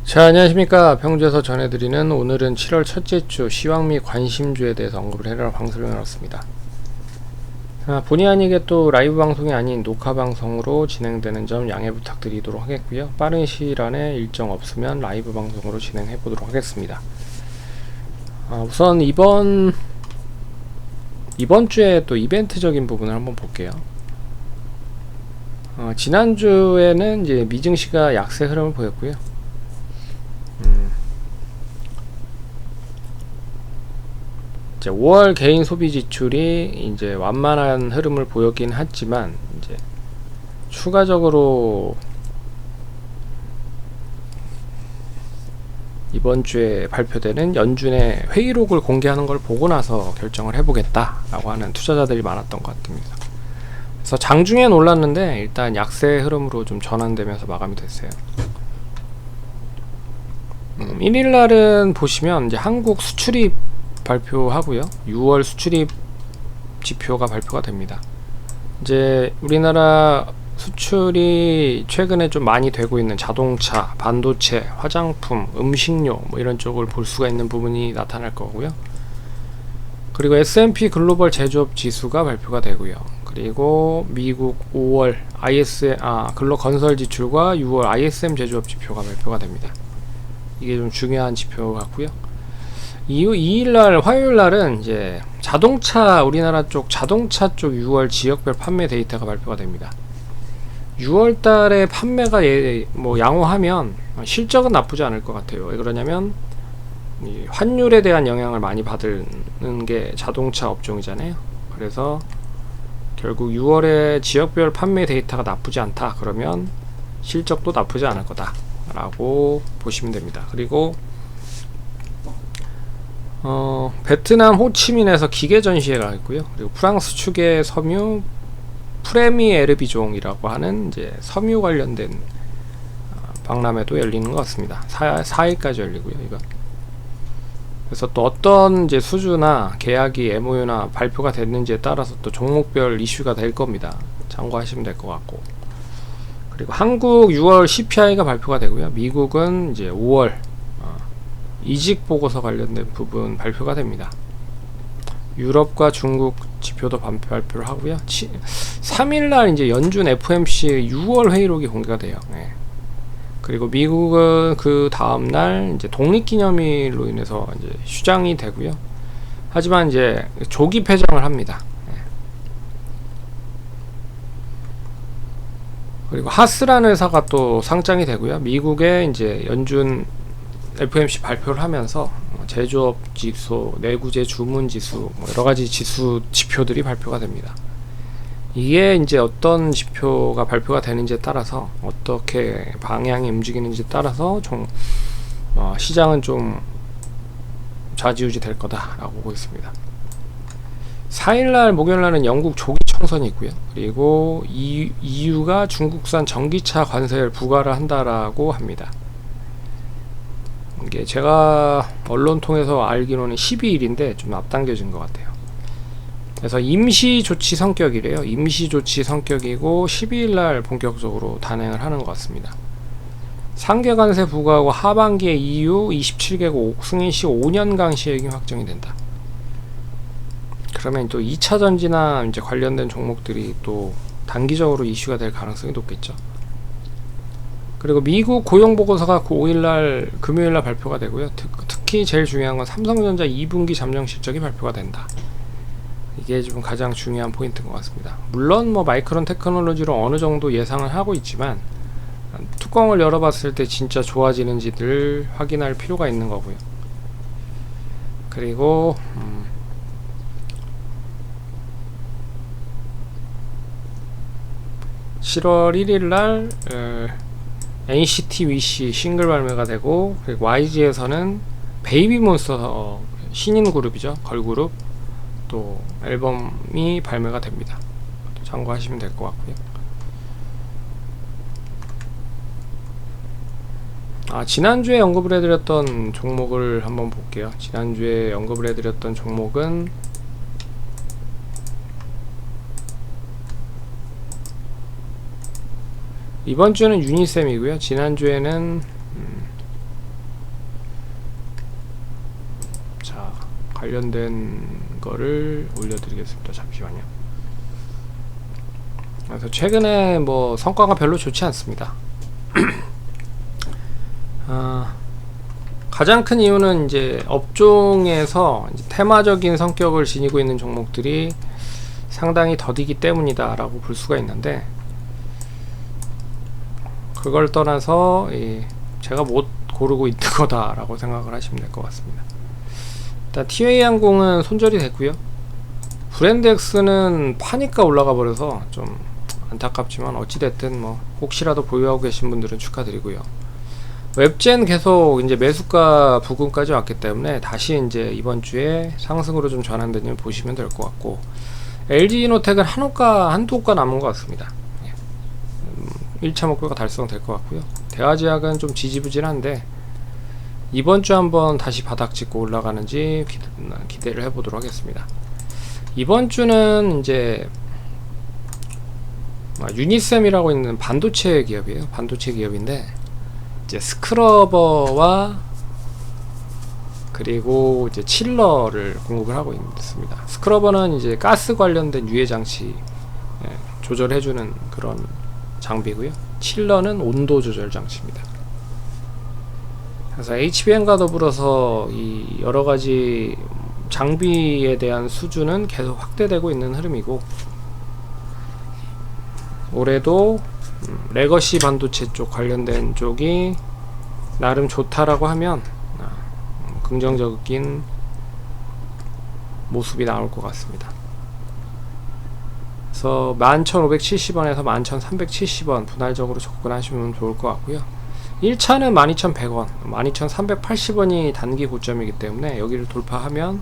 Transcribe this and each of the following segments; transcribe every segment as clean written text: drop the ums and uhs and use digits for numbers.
자, 안녕하십니까. 평주에서 전해드리는 오늘은 7월 첫째 주 시황 및 관심주에 대해서 언급을 해라 방송을 해놨습니다. 본의 아니게 또 라이브 방송이 아닌 녹화 방송으로 진행되는 점 양해 부탁드리도록 하겠고요. 빠른 시일 안에 일정 없으면 라이브 방송으로 진행해 보도록 하겠습니다. 우선 이번 주에 또 이벤트적인 부분을 한번 볼게요. 지난주에는 이제 미증시가 약세 흐름을 보였고요. 이제 5월 개인 소비 지출이 이제 완만한 흐름을 보였긴 했지만, 이제 추가적으로 이번 주에 발표되는 연준의 회의록을 공개하는 걸 보고 나서 결정을 해보겠다라고 하는 투자자들이 많았던 것 같습니다. 그래서 장중에 놀랐는데 일단 약세 흐름으로 좀 전환되면서 마감이 됐어요. 1일날은 보시면 이제 한국 수출입 발표하고요. 6월 수출입 지표가 발표가 됩니다. 이제 우리나라 수출이 최근에 좀 많이 되고 있는 자동차, 반도체, 화장품, 음식료 뭐 이런 쪽을 볼 수가 있는 부분이 나타날 거고요. 그리고 S&P 글로벌 제조업 지수가 발표가 되고요. 그리고 미국 5월 글로 건설 지출과 6월 ISM 제조업 지표가 발표가 됩니다. 이게 좀 중요한 지표 같고요. 이후 2일날 화요일날은 이제 우리나라 쪽 자동차 쪽 6월 지역별 판매 데이터가 발표가 됩니다. 6월달에 판매가 양호하면 실적은 나쁘지 않을 것 같아요. 왜 그러냐면 이 환율에 대한 영향을 많이 받는 게 자동차 업종이잖아요. 그래서 결국 6월에 지역별 판매 데이터가 나쁘지 않다 그러면 실적도 나쁘지 않을 거다 라고 보시면 됩니다. 그리고 베트남 호치민에서 기계 전시회가 있고요. 그리고 프랑스 축의 섬유 프레미 에르비종이라고 하는 이제 섬유 관련된 박람회도 열리는 것 같습니다. 4일까지 열리고요. 이거. 그래서 또 어떤 이제 수주나 계약이 MOU나 발표가 됐는지에 따라서 또 종목별 이슈가 될 겁니다. 참고하시면 될 것 같고. 그리고 한국 6월 CPI가 발표가 되고요. 미국은 이제 5월 이직 보고서 관련된 부분 발표가 됩니다. 유럽과 중국 지표도 발표를 하고요. 3일날 이제 연준 FOMC 6월 회의록이 공개가 돼요. 네. 그리고 미국은 그 다음날 이제 독립기념일로 인해서 이제 휴장이 되고요. 하지만 이제 조기 폐장을 합니다. 네. 그리고 하스라는 회사가 또 상장이 되고요. 미국의 이제 연준 FOMC 발표를 하면서 제조업 지수, 내구재 주문 지수, 여러가지 지표들이 발표가 됩니다. 이게 이제 어떤 지표가 발표가 되는지에 따라서 어떻게 방향이 움직이는지에 따라서 시장은 좀 좌지우지 될 거다라고 보고 있습니다. 4일날 목요일날은 영국 조기 총선이 있고요. 그리고 EU가 중국산 전기차 관세를 부과를 한다라고 합니다. 이게 제가 언론 통해서 알기로는 12일인데 좀 앞당겨진 것 같아요. 그래서 임시조치 성격이래요. 임시조치 성격이고 12일날 본격적으로 단행을 하는 것 같습니다. 상계관세 부과하고 하반기에 EU 27개국 승인시 5년간 시행이 확정이 된다. 그러면 또 2차 전지나 이제 관련된 종목들이 또 단기적으로 이슈가 될 가능성이 높겠죠. 그리고 미국 고용보고서가 5일날 금요일날 발표가 되고요. 특히 제일 중요한 건 삼성전자 2분기 잠정 실적이 발표가 된다. 이게 지금 가장 중요한 포인트인 것 같습니다. 물론 마이크론 테크놀로지로 어느 정도 예상을 하고 있지만 뚜껑을 열어봤을 때 진짜 좋아지는지를 확인할 필요가 있는 거고요. 그리고 7월 1일날 NCT 위시 싱글 발매가 되고, 그리고 YG에서는 베이비몬스터 신인 그룹이죠. 걸그룹 또 앨범이 발매가 됩니다. 참고하시면 될 것 같고요. 지난주에 언급을 해드렸던 종목을 한번 볼게요. 지난주에 언급을 해드렸던 종목은 이번 주는 유니셈이고요. 지난주에는 관련된 거를 올려드리겠습니다. 잠시만요. 그래서 최근에 뭐 성과가 별로 좋지 않습니다. 가장 큰 이유는 이제 업종에서 이제 테마적인 성격을 지니고 있는 종목들이 상당히 더디기 때문이다 라고 볼 수가 있는데, 그걸 떠나서 제가 못 고르고 있는 거다 라고 생각을 하시면 될 것 같습니다. 일단 TA항공은 손절이 됐고요. 브랜드X는 파니까 올라가 버려서 좀 안타깝지만 어찌됐든 뭐 혹시라도 보유하고 계신 분들은 축하드리고요. 웹젠 계속 이제 매수가 부근까지 왔기 때문에 다시 이제 이번 주에 상승으로 좀 전환되는 보시면 될 것 같고, LG이노텍은 한두 호가 남은 것 같습니다. 1차 목표가 달성될 것 같고요. 대화제약은 좀 지지부진한데 이번 주 한번 다시 바닥 찍고 올라가는지 기대를 해보도록 하겠습니다. 이번 주는 이제 유니셈이라고 있는 반도체 기업이에요. 반도체 기업인데 이제 스크러버와 그리고 이제 칠러를 공급을 하고 있습니다. 스크러버는 이제 가스 관련된 유해 장치 조절해주는 그런 장비고요. 칠러는 온도 조절 장치입니다. 그래서 HBM과 더불어서 이 여러 가지 장비에 대한 수주는 계속 확대되고 있는 흐름이고, 올해도 레거시 반도체 쪽 관련된 쪽이 나름 좋다라고 하면 긍정적인 모습이 나올 것 같습니다. 그래서 11,570원에서 11,370원 분할적으로 접근하시면 좋을 것 같고요. 1차는 12,100원, 12,380원이 단기 고점이기 때문에 여기를 돌파하면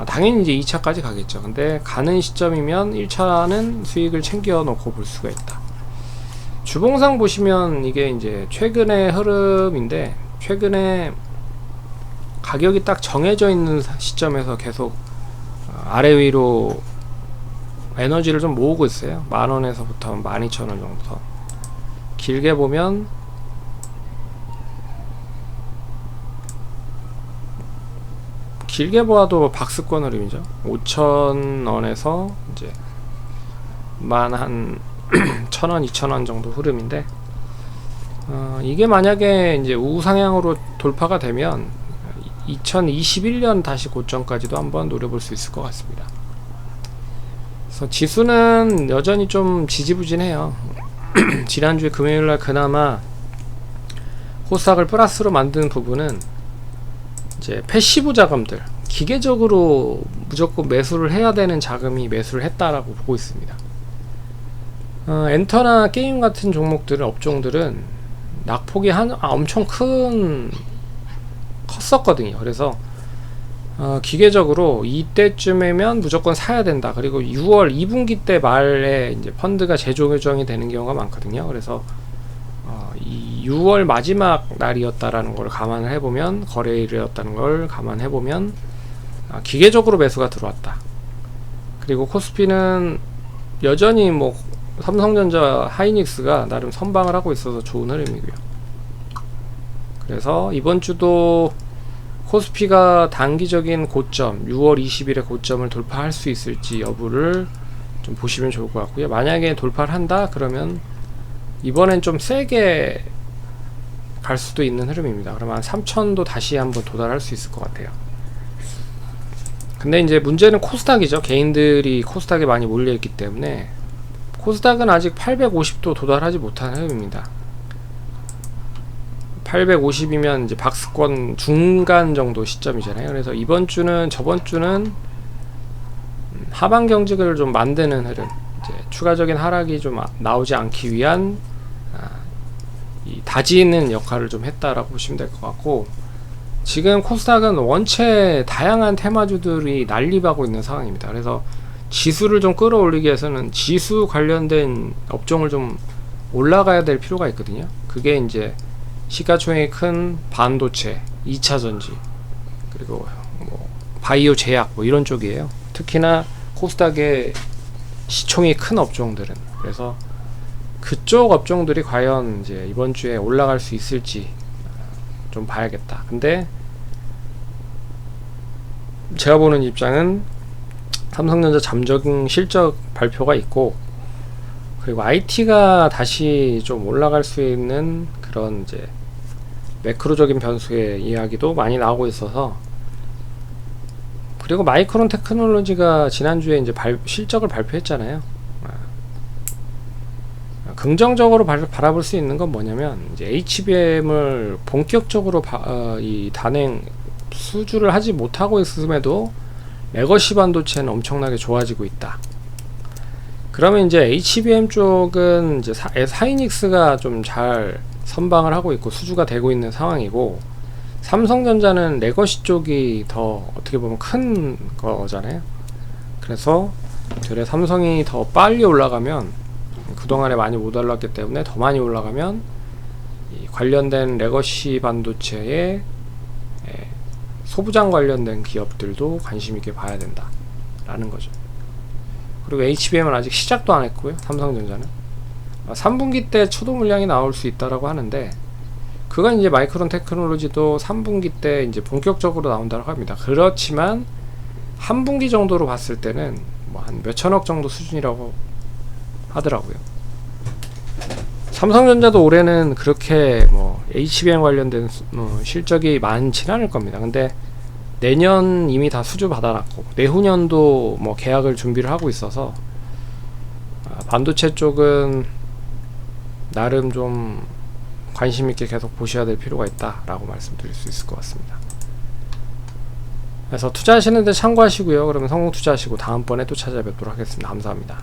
당연히 이제 2차까지 가겠죠. 근데 가는 시점이면 1차는 수익을 챙겨 놓고 볼 수가 있다. 주봉상 보시면 이게 이제 최근의 흐름인데, 최근에 가격이 딱 정해져 있는 시점에서 계속 아래 위로 에너지를 좀 모으고 있어요. 10,000원에서부터 12,000원 정도. 길게 보면 길게 보아도 박스권 흐름이죠. 5,000원에서 이제 한 1,000원, 2,000원 정도 흐름인데, 이게 만약에 이제 우상향으로 돌파가 되면 2021년 다시 고점까지도 한번 노려볼 수 있을 것 같습니다. 그래서 지수는 여전히 좀 지지부진해요. 지난주에 금요일날 그나마 코스닥을 플러스로 만든 부분은 이제 패시브 자금들, 기계적으로 무조건 매수를 해야 되는 자금이 매수를 했다라고 보고 있습니다. 엔터나 게임 같은 종목들은, 업종들은 낙폭이 엄청 컸었거든요. 그래서 기계적으로 이때쯤이면 무조건 사야 된다. 그리고 6월 2분기 때 말에 이제 펀드가 재조정이 되는 경우가 많거든요. 그래서 이 6월 마지막 날이었다라는 걸 감안을 해보면, 거래일이었다는 걸 감안해보면 기계적으로 매수가 들어왔다. 그리고 코스피는 여전히 뭐 삼성전자, 하이닉스가 나름 선방을 하고 있어서 좋은 흐름이고요. 그래서 이번 주도 코스피가 단기적인 고점, 6월 20일의 고점을 돌파할 수 있을지 여부를 좀 보시면 좋을 것 같고요. 만약에 돌파를 한다 그러면 이번엔 좀 세게 갈 수도 있는 흐름입니다. 그러면 3,000도 다시 한번 도달할 수 있을 것 같아요. 근데 이제 문제는 코스닥이죠. 개인들이 코스닥에 많이 몰려있기 때문에 코스닥은 아직 850도 도달하지 못한 흐름입니다. 850이면 이제 박스권 중간 정도 시점이잖아요. 그래서 이번 주는, 저번 주는 하방 경직을 좀 만드는 흐름, 이제 추가적인 하락이 좀 나오지 않기 위한 이 다지는 역할을 좀 했다라고 보시면 될 것 같고, 지금 코스닥은 원체 다양한 테마주들이 난립하고 있는 상황입니다. 그래서 지수를 좀 끌어올리기 위해서는 지수 관련된 업종을 좀 올라가야 될 필요가 있거든요. 그게 이제 시가총액이 큰 반도체, 2차전지, 그리고 뭐 바이오 제약 뭐 이런 쪽이에요. 특히나 코스닥의 시총이 큰 업종들은. 그래서 그쪽 업종들이 과연 이제 이번 주에 올라갈 수 있을지 좀 봐야겠다. 근데 제가 보는 입장은 삼성전자 잠정 실적 발표가 있고, 그리고 IT가 다시 좀 올라갈 수 있는 그런 이제 매크로적인 변수의 이야기도 많이 나오고 있어서, 그리고 마이크론 테크놀로지가 지난주에 이제 실적을 발표했잖아요. 긍정적으로 바라볼 수 있는 건 뭐냐면, 이제 HBM을 본격적으로 이 단행 수주를 하지 못하고 있음에도 레거시 반도체는 엄청나게 좋아지고 있다. 그러면 이제 HBM 쪽은 이제 하이닉스가 좀 잘 선방을 하고 있고 수주가 되고 있는 상황이고, 삼성전자는 레거시 쪽이 더 어떻게 보면 큰 거잖아요. 그래서 되레 삼성이 더 빨리 올라가면, 그동안에 많이 못 올랐기 때문에 더 많이 올라가면 이 관련된 레거시 반도체의 소부장 관련된 기업들도 관심 있게 봐야 된다 라는 거죠. 그리고 HBM은 아직 시작도 안 했고요. 삼성전자는 3분기 때 초도 물량이 나올 수 있다라고 하는데, 그건 이제 마이크론 테크놀로지도 3분기 때 이제 본격적으로 나온다고 합니다. 그렇지만 한 분기 정도로 봤을 때는 뭐 한 몇천억 정도 수준이라고 하더라고요. 삼성전자도 올해는 그렇게 뭐 HBM 관련된 실적이 많지는 않을 겁니다. 근데 내년 이미 다 수주 받아놨고, 내후년도 뭐 계약을 준비를 하고 있어서 반도체 쪽은 나름 좀 관심 있게 계속 보셔야 될 필요가 있다라고 말씀드릴 수 있을 것 같습니다. 그래서 투자하시는데 참고하시고요. 그러면 성공 투자하시고 다음번에 또 찾아뵙도록 하겠습니다. 감사합니다.